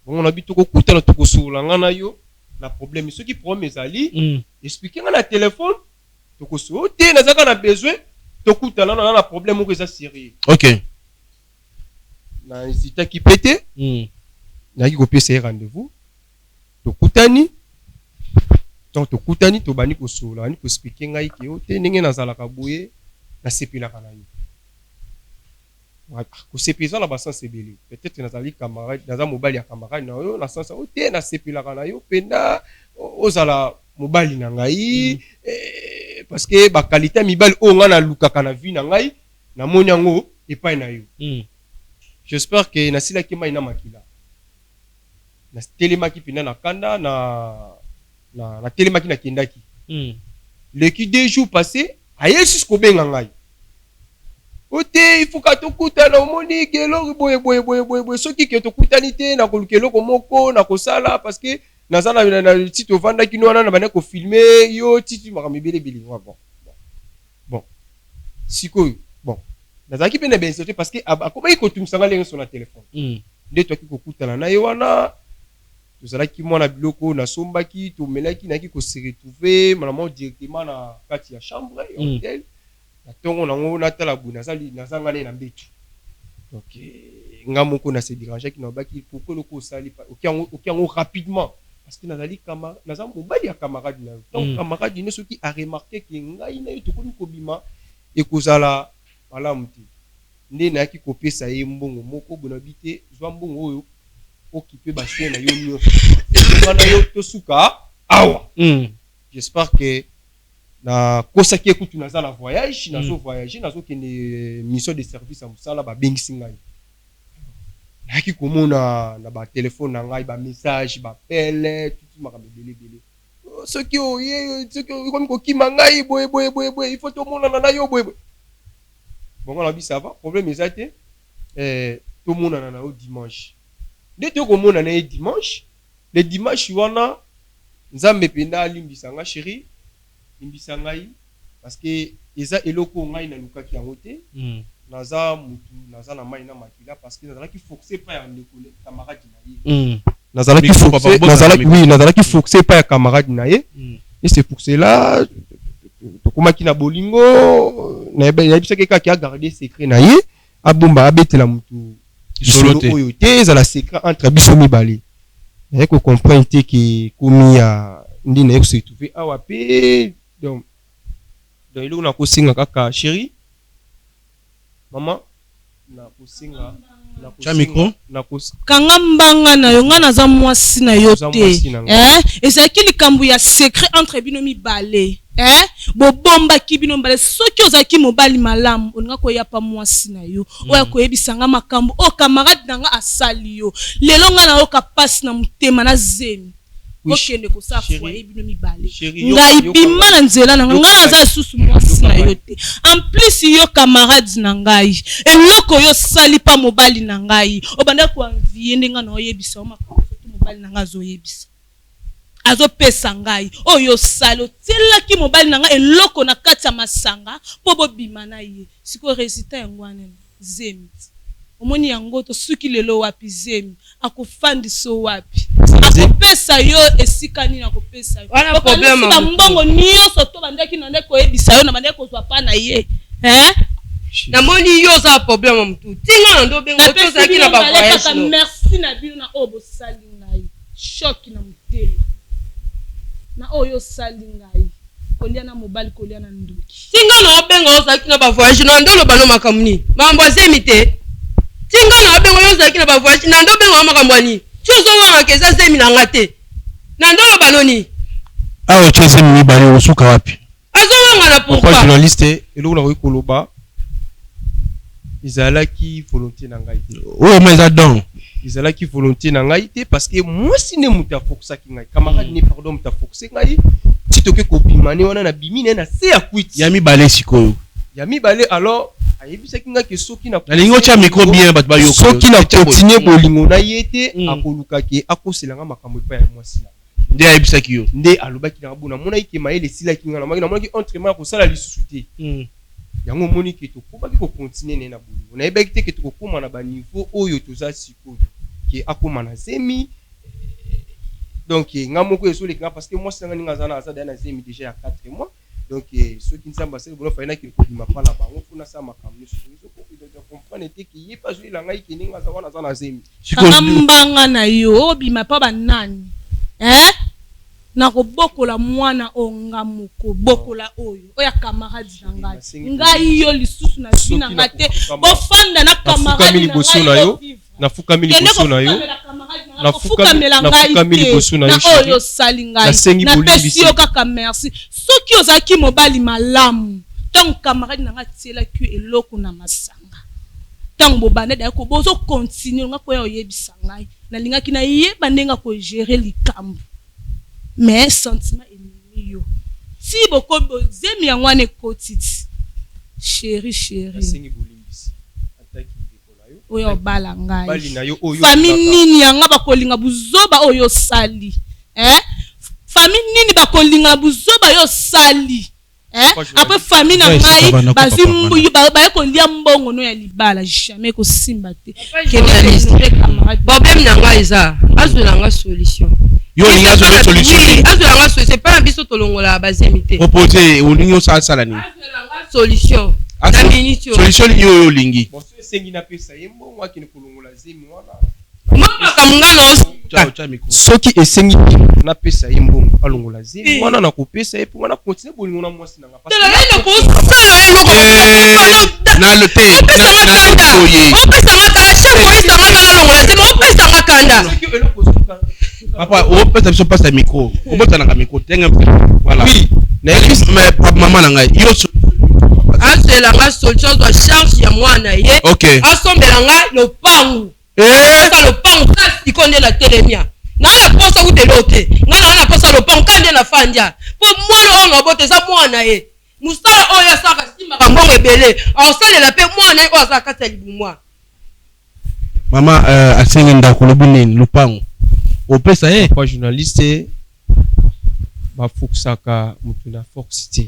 bonga na bitu ko kutana to ko solola nga na yo na problème soki problème ezali expliquer nga na téléphone to ko solola ote na zaka na besoin to kutana na problème ko eza sérieux. OK. Na hésita ki pété na ki ko pesa rendez-vous to kutani donc to kutani to bani ko sola ni ko expliquer ngai ki ote ndenge nazalaka boye na sepelaka na yo ko sepeza na basan sebeli peut-être nazali camarade naza mobali ya camarade na yo na sens ote na sepelaka na yo penda ozala mobali na ngai parce que ba qualité mibali o nga na lukaka na vie na ngai na moni yango epai na yo. J'espère que na sila ki mai na makila na telemaki pina na kanda na telemaki na kendaki le qui 2 jours passés ayesus ko benga ngai ote il faut ka to kutana omoni kelo boye soki ke to kutani te na kolukelo ko moko na kosala parce que nazana na site ovanda kino wana na bana ko filmer yo titi makami bele bon sikoyo bon nazaki pena bien sauté parce que akoma ko tumsanga lengo sur na téléphone nde to ki ko kutana na yo wana tozalaki mwana biloko na sombaki to melaki naki ko se retrouver maman directement na kati ya chambre et hôtel na tongo nango na tala bu nazanga na mbetu donc nga moko na se déranger ki na baki pourquoi le ko sali okiango rapidement parce que nazali kama naza mobali ya camarade na donc camarade ne soki a remarqué que ngai na to ko bima et kozala malamu te nde na ki ko pesa ye mbongo moko bonabité zwa mbongo oyo occupé bassin na yo nyonso wana yo tosuka awa j'espère que na kosaki ekutu naza na voyage nazo voyager nazo kende mission de service à musala ba bengisi ngai naki komona na ba téléphone na ngai ba message ba pele tout ma kabele bele ce qui ce qui comme ko kima ngai boy il faut tout monde na yo boy bon on a dit ça va problème exacté tout monde na au dimanche dès que komona na dimanche le dimanche wana nzambe penda limbisa nga chérie limbisa ngai parce que eza eloko ngai na lukaki yango te naza mutu naza na mai na makila parce que nazalaki forcé pas ya ndeko camarade na ye nazalaki forcé pas ya camarade na ye et c'est pour cela tokomaki na bolingo na yebisaki kaka garder secret na ye abomba abetela mutu solo oyo te ezala secret entre biso mibale naye ko comprendre te ke komi ya ndi na ye ko se trouver awa pe donc iloko na kosinga kaka chérie maman na kosinga kanga mbanga na yo nga naza mwasi na yo te ezalaki likambo ya secret entre bino mibale bobombaki bino mibale soki ozalaki mobali malamu olinga koya pa mwasi na yo oyo koyebisanga makambo oyo camarade na nga asali yo lelo nga na yo kapasi na motema na zemi okende kosala foye bino mibale ngai bima na nzela na nga naza lisusu mwasi na yo te en plus yo camarade na ngai eloko yo sali pa mobali na ngai obanda koanvie ndenga na oyebisa makambo soki mobali na nga azoyebisa azopesa ngai oyo sali otielaki mobali na ngai eloko na kati ya masanga mpo bobima na ye sikoyo resita yango wana zemi omoni yango tosuki lelo wapi zemi akofandisa wapi akopesa yo esika nini akopesa yo wana problème ba mbongo nyonso to bandaki na ndeko yebisa yo na bandeko kozwa pa na ye namoni yo za problème mutu tinga na ndo bengo to za kina ba voyage no merci na bino na obo sali ngai shock na mutelo na oyo sali ngai kolia na mobali kolia na nduki tinga na bengo za kina ba voyage no ndo lo bano makamuni mambo azemite tinga na bengo yo za kina ba voyage na ndo bengo makamwani chozo wanga keza zemi na ngate na ndo lo banoni awo cheze mibali osuka wapi azo wanga na pourquoi journaliste eloko na koloba izalaki volonté na ngai oyo meza don izalaki volonté na ngai te parce que moi si ne muta fokusaki ngai camarade ne pardon muta fokusaki ngai si toke kopimane wana na bimine na se ya kwiti ya mibale sikoyo ya mibale alors ayebisaki nga ke soki na lingo cha micro bien bat ba yo soki na continuer bolingo na yete akolukaki akoselanga makambo pa ya mwasi na nde ayebisaki yo nde alobaki na buna mona ike maele silaki nga na maki na mona ki entraînement ko sala lisusu te yango moni ke to ko baki ko continuer na bolingo na yebaki te ke to ko koma na ba niveau oyo toza sikoyo ke akoma na zemi donc nga moko eso le nga parce que moi sanga ninga zana azada na zemi déjà ya 4 mois donc ceux qui ne savent pas c'est bon faina ki ko dima pa na bango kuna sa makambo so ko de comprendre te ki yepa zo la ngai ki ninga za wana zana zemi mbanga na yo bima pa banani na kobokola mwana onga moko bokola oyo oya camarade na ngai ngai yo lisusu na bina ngate bofanda na camarade na yo na fukami liboso na yo na fukami liboso na yo na oyo sali ngai na pesi yo kaka merci soki ozalaki mobali malamu ntango camarade na nga tielaki eloko na masanga ntango bobanda daya ko bozo continue nga koya oyebisa ngai nalingaki na yeba ndenga kogere likambo mais sentiment ennemi yo si boko bozemi yango wana ekotiti chéri oyo bala ngai famille nini yanga bakolinga buzoba oyo sali famille nini bakolinga buzoba yo sali après famille na ngai bazimbu baye kolia mbongo no ya libala jamais kosimba te problème na ngai eza azwela nga solution yo ni azwela solution azwela nga solution c'est pas biso tolongola bazemite proposer oningo sala ni azwela nga solution solution yo lingi sengi na pesa yembo mwaki ni kulungula zemi wana mama kamungano soki esengi na pesa yembo alungula zemi wana na kopesa ye wana continue bolingo na mwasi nanga parce na le te na koye opesa ngaka chaque fois ça ngaka alungula zemi opesa ngaka kanda papa opesa biso pasta micro obota na micro tenga voilà na mais papa mama na ngai yo azelanga solution zwa charge ya mwana ye asombelanga lopangu posa lopango kasi konde la telemia na la posa u de lote ngana na posa lopango kande na fanja po mwana onga bote za mwana ye musala oya saka simba mbongo ebele asalela pe mwana ye oza kata libumwa mama asenga ndako lobineni lupango opesa ye pas journaliste bafokisaka mutu na force te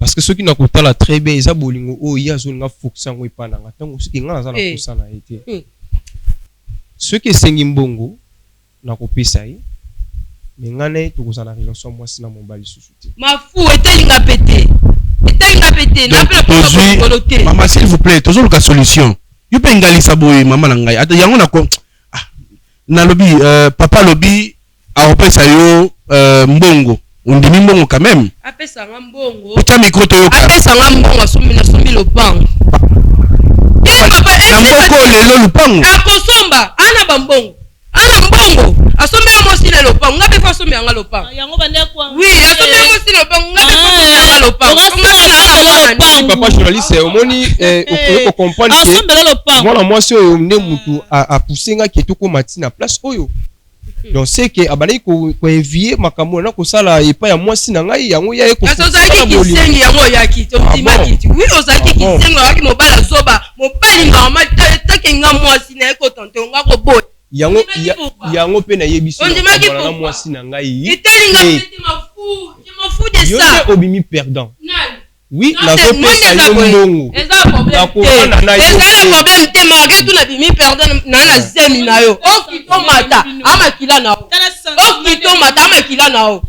parce que ceux qui nakotala très bien eza bolingo oyo ya zolinga fokisa yango epana nga ntango soki nga naza na posa na ye te soki esengi mbongo nakopesa ye me nga na ye tokozala na relation mwasi na mobali susu te mafu etelinga pete napela posa te mama s'il vous plaît tozoluka solution yo mpe ngalisa boye mama na ngai ata yango nako nalobi papa lobi aopesa yo mbongo undimi mbongo quand même apesa nga mbongo uta micro toyoka apesa nga mbongo asombi lopango na mboko lelo lupango akosomba ana bambongo ana mbongo asombi ya mwasi na lopango ngabe fa asombi yanga lopango yango bande kwa oui asombi ya mwasi na lopango ngabe fa asombi yanga lopango papa journaliste omoni okoki comprendre que mwana mwasi oyo nde mutu apusenga ke tokoma ti na place oyo donc c'est que abali ko envier makambo na ko sala epa ya mwasi na ngai yango ya eko azozaki kisengi yango ya kiti otimaki oui ozaki kisengi waki mobala zoba mobali normal take nga mwasi na eko tante nga ko boy yango pe na yebiso na mwasi na ngai itelinga pete mafu de ça yo obimi perdant oui na zo pesa yo mbongo eza problème te malgré tout na bimi perdant na zemi na yo okito mata amakila na o okito mata amakila na o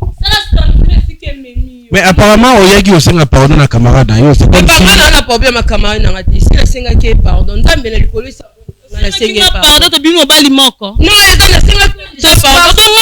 mais apparemment oyaki osenga pardon na camarade na yo c'est comme si na problème na camarade na ngati si na senga ke pardon ndambe na likolo isa na senga pardon to bimi mobali moko non eza na senga pardon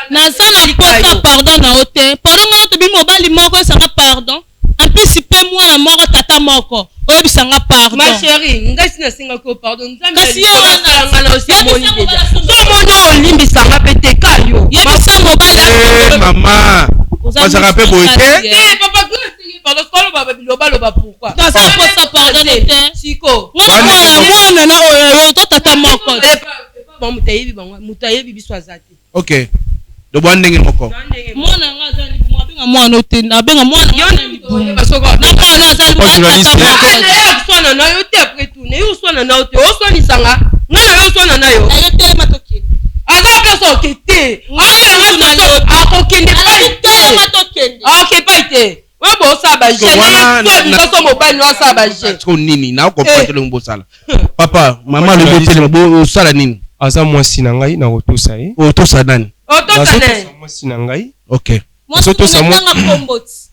naza na posa pardon na o te pardon nga to bimi mobali moko esanga pardon en plus pe mwana moko tata moko oyebisanga pardon ma chérie ngai sina senga ko pardon nzambe kasi yo wana na osimoni deja so mono olimbisanga pe te kayo yebisa mobali mama ça rappelle boité papa kuna sengi pardon skolo baba biloba pourquoi dans ça posa pardon te siko mwana na oyo to tata moko bon mutayebi biso azati OK do bwandenge moko mwana nga azali mwabenga mwana otenda abenga mwana swana na yo te après tout ne yo swana na yo te oswanisanga nga na yo swana na yo aza place okete akokende pai te oyo bosala bajeso mobali osala baje nini na okomprendre longo bosala papa mama lobi telema bosala nini aza mwasi na ngai na otosa ye otosa nani mwasi na ngai OK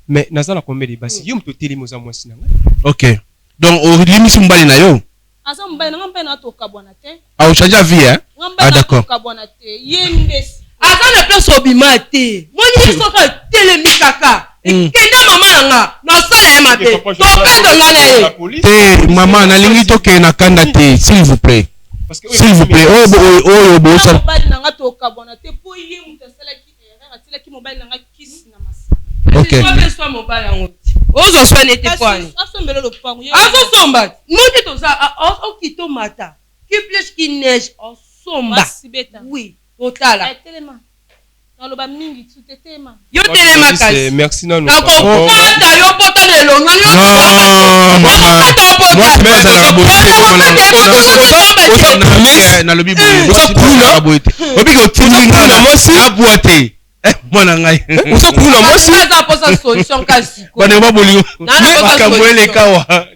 mais naza na kombeli basi yo mto telemi oza mwasi na ngai OK donc olimisi mbali na yo aza mbali na mpe na toka bwana te au changer vie hein d'accord toka bwana te yendesi aza na place obima te moni soka telemi kaka kenda mama nanga na sala ya mabe topesa nga na ye te mama nalingi toke na kanda te s'il vous plaît s'il vous plaît oyo bosa mobali nanga toka bwana te po ye mutu asalaki erreur atilaki mobali nanga kisi na masa okopeswa mobali yango ozoswana ete kwani asombela lopango azosomba moki toza okito mata ki plèche ki neige osomba oui totala naloba mingi tutetema yo telema kasi merci nanu akopata yo pota na elongo nalobi boye obiki otilinga na mwasi abwa te mwana ngai osokulu na mwasi aza posa solution kasi bana babolingo makambo eleka wa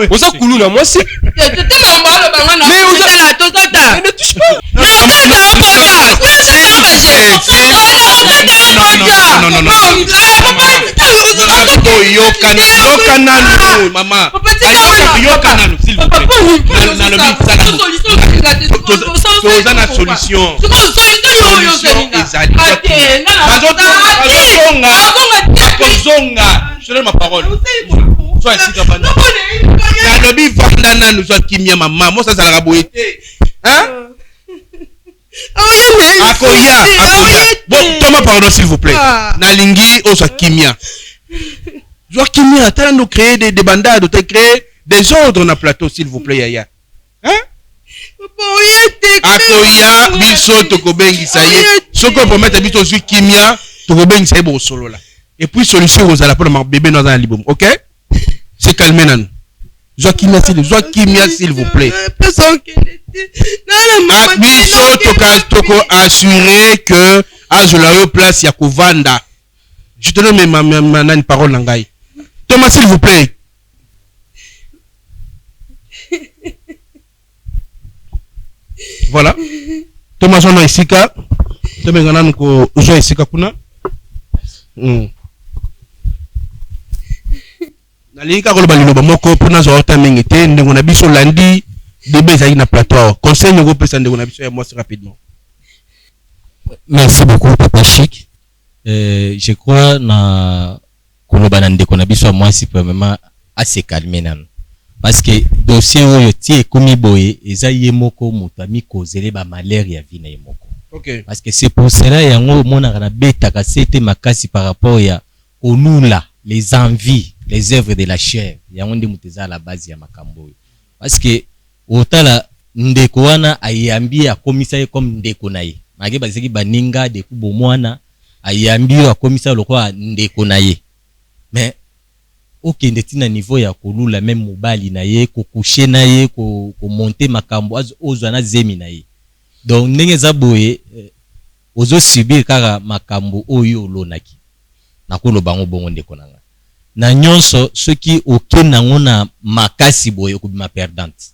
osokulu na mwasi tete mambo alobanga na tozala tozata yoka nanu mama yoka nanu s'il vous plaît nalobi toza na solution ezali bazonga je donne ma parole sois ici kapanda nalobi vanda nanu sois kimia mama mo sazalaka boye te akoya toma pardon s'il vous plaît nalingi oza kimia joa kimia tala nous créer des bandades te créer des ordres na plateau s'il vous plaît yaya akoya biso tokobengisa ye soki opromete biso ozwi kimia tokobengisa ye bosolola et puis solution ozala mpona bébé no aza na libomo ok se calme nanu zwa kimia s'il vous plaît biso toko assurer que azwela yo place ya kovanda. Je te donne ma parole nangai. Thomas s'il vous plaît. Voilà. Thomas on a isika. Thomas ngana nko zo isika kuna. Nalika ko baliloba moko pona zo ota mengete ndengo na biso landi debe za na plateau. Conseil ngo pesa ndengo na biso ya moi rapidement. Merci beaucoup Papa Chic. Je crois na koloba na ndeko na biso moi si premièrement assez calmer nan. Parce que dossier oyo tie komi boye eza ye moko mutami kozele ba malaria ya vina ye moko. OK. Parce que c'est pour cela yango mona na beta ka sete makasi par rapport ya onula les envies, les œuvres de la chair. Yango ndi muteza la base ya makambo. Parce que otala ndeko wana ayambi akomisa ye comme ndeko na ye. Mage bazeki baninga de kubomwana ayambi akomisa lokwa ndeko na ye. Mais okende tina niveau ya kolula même mobali na ye ko coucher na ye ko monter makambo ozwana zemi na ye. Donc ndenge za boye ozo subir kaka makambo oyo lonaki. Nakolo bango bongo ndeko nanga. Na nyonso soki okena ngona makasi boye okubima perdante.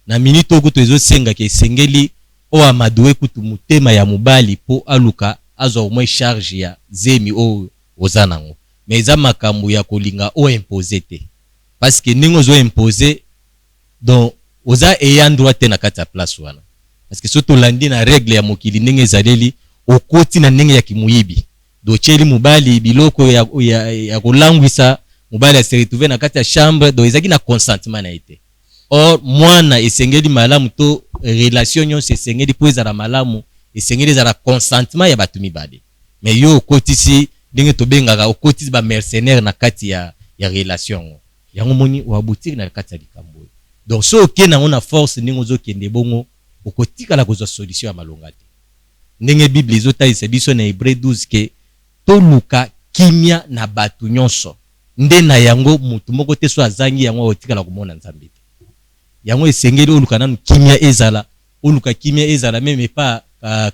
Na minute okuto ezo senga ke sengeli o amadoué kutu mutema ya mobali po aluka azo au moins charge ya zemi o ozanango. Mais eza makambo ya kolinga o imposer te. Parce que ningo zo imposer donc oza eyant droit te na kati ya place wana. Parce que soto landi na règle ya mokili ndenge ezaleli okoti na ndenge ya kimuyibi. Do cheli mobali biloko ya kolangwisa mobali ya se retrouver na kati ya chambre do ezaki na consentement na ete. Or mwana esengeli malamu to relation nyonso esengeli po ezala malamu esengeli ezala consentement ya batu mibale. Mais yo okotisi ndenge tobengaka okotisi ba mercenaire na kati ya relation. Yango moni wabutiki na kati ya likambo. Donc so okena ngona force ndenge ozokende bongo okotika la kozwa solution ya malonga te. Ndenge Bible ezotayisa biso na Hébreu 12 ke toluka kimia na batu nyonso. Nde na yango mutu moko te so azangi yango otika la komona Nzambe. Yango esengeli oluka nanu kimia ezala oluka kimia ezala meme pa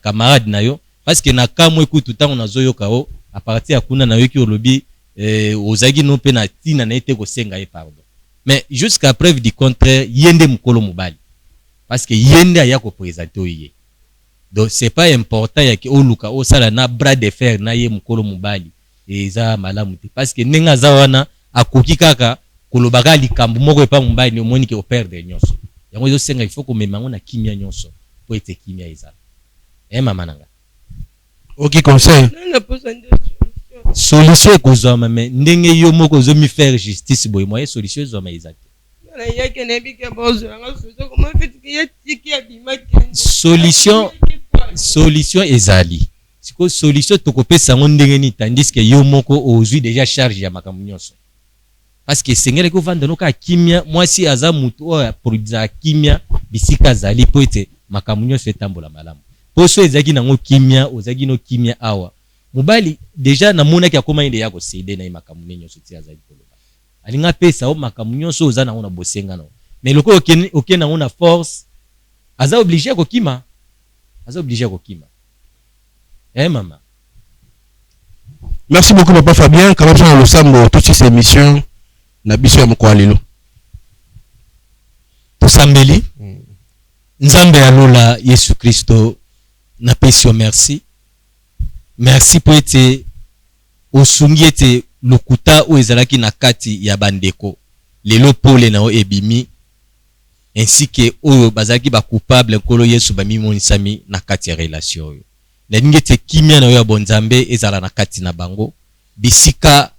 camarade na yo parce que na kamwe kutu tango nazoyoka o a partir ya kuna na yoki olobi ozagi no pe na tina na ete ko senga e pardon. Mais jusqu'à preuve du contraire yende mukolo mobali parce que yende aya ko présenter oye. Donc c'est pas important ya ki oluka o sala na bras de fer na ye mukolo mobali eza malamu te parce que nenga zawana akoki kaka kolobaka likambo moko epa mobali ni omoni ke operde nyonso. Yango ezo senga il faut ko memango na kimia nyonso po ete kimia ezala. Mama nanga. OK conseil. Solution ekozoma mais ndenge yo moko zo mi faire justice boy moye solution ezoma ezate. Solution ezali. Siko solution tokopesa ngo ndenge ni tandis que yo moko ozui déjà charge ya makambo nyonso. Parce que sengele ko vanda noka kimia moi si aza mutu o produire kimia bisika zali po ete makambo nyonso etambola malamu. Poso ezaki nango kimia ozaki no kimia awa. Mobali déjà na mona ki akoma inde yako seide na makambo nyonso tia zali koloba. Alinga pesa o makambo nyonso ozana ngo na bosenga no. Mais loko okena ngo na force aza obligé ko kima. Aza obligé ko kima. Maman. Merci beaucoup papa Fabien. Quand même on le sambo toutes ces émissions na biso ya moko alelo. Tosambeli. Nzambe alola Yesu Kristo na pesio merci. Merci po ete osungi ete lokuta o ezalaki na kati ya bandeko. Lelo pole na o ebimi ainsi que oyo bazaki ba coupable nkolo Yesu bamimonisa na kati ya relation oyo. Na ningete kimia na oyo bonzambe ezala na kati na bango. Bisika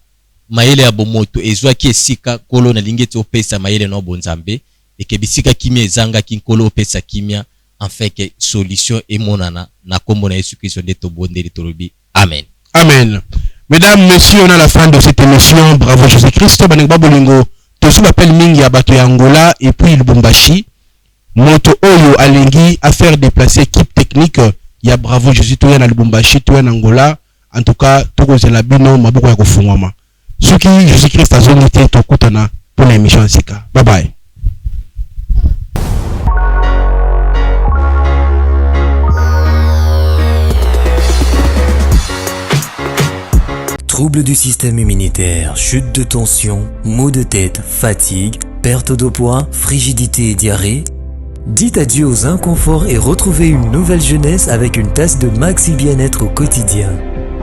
mayele ya bomoto ezwaki esika kolo na lingete opesa mayele na bonzambe eke bisika kimia ezanga kinkolo opesa kimia enfin que solution emonana na kombo na Yesu Kristo nde tobondeli tolobi amen. Amen. Mesdames, messieurs, on a la fin de cette émission. Bravo Jésus-Christ. Banengba Bolingo. Tosu appelle mingi ya bato ya Angola et puis Lubumbashi. moto oyo alengi à faire déplacer équipe technique ya Bravo Jésus to ya na Lubumbashi to ya na Angola en tout cas tokozela bino maboko ya kofungwama soki Jésus Christ azongi te tokutana pour l'émission en sika. Bye bye. Troubles du système immunitaire, chute de tension, maux de tête, fatigue, perte de poids, frigidité et diarrhée. Dites adieu aux inconforts et retrouvez une nouvelle jeunesse avec une tasse de Maxi Bien-être au quotidien.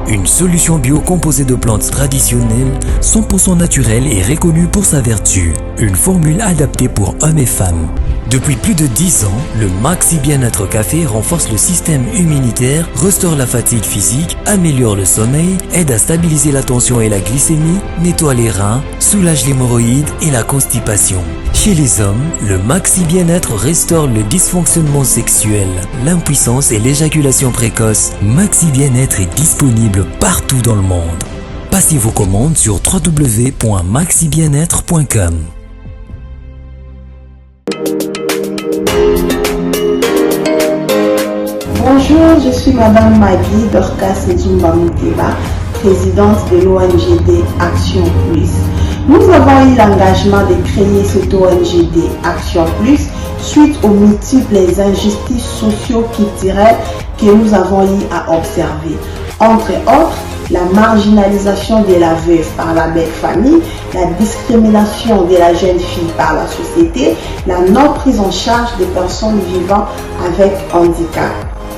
Une solution bio composée de plantes traditionnelles, 100% naturelle et reconnue pour sa vertu. Une formule adaptée pour hommes et femmes. Depuis plus de 10 ans, le Maxi Bien-être Café renforce le système immunitaire, restaure la fatigue physique, améliore le sommeil, aide à stabiliser la tension et la glycémie, nettoie les reins, soulage l'hémorroïde et la constipation. Chez les hommes, le Maxi Bien-être restaure le dysfonctionnement sexuel, l'impuissance et l'éjaculation précoce. Maxi Bien-être est disponible partout dans le monde. Passez vos commandes sur www.maxibienêtre.com. Bonjour, je suis Madame Maggie Dorcas Edjimba Mouteba, présidente de l'ONGD Action Plus. Nous avons eu l'engagement de créer cette ONGD Action Plus suite aux multiples injustices socio-culturelles que nous avons eu à observer. Entre autres, la marginalisation de la veuve par la belle famille, la discrimination de la jeune fille par la société, la non prise en charge des personnes vivant avec handicap.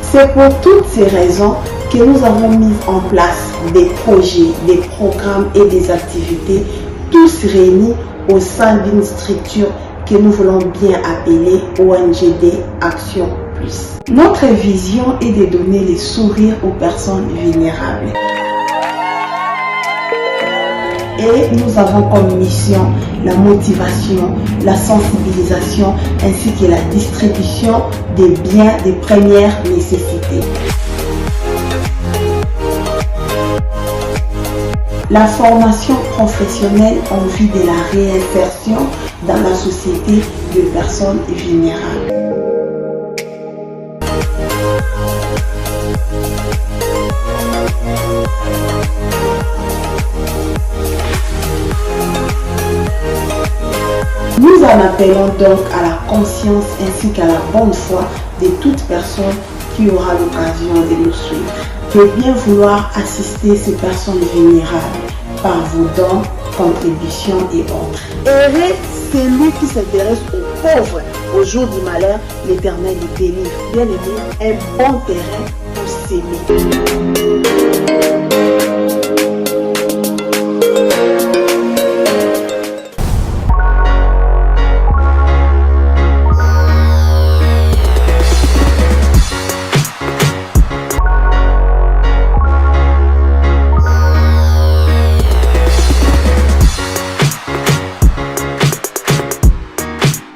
C'est pour toutes ces raisons que nous avons mis en place des projets, des programmes et des activités, tous réunis au sein d'une structure que nous voulons bien appeler ONGD Action Plus. Notre vision est de donner les sourires aux personnes vulnérables. Et nous avons comme mission la motivation, la sensibilisation ainsi que la distribution des biens de première nécessité. La formation professionnelle en vue de la réinsertion dans la société de personnes vulnérables. Nous en appelons donc à la conscience ainsi qu'à la bonne foi de toute personne qui aura l'occasion de nous suivre. De bien vouloir assister ces personnes vulnérables par vos dons, contributions et autres. Heureux celui qui s'intéresse aux pauvres. Au jour du malheur, l'Éternel les délivre. Bien aimé, un bon terrain pour s'aimer.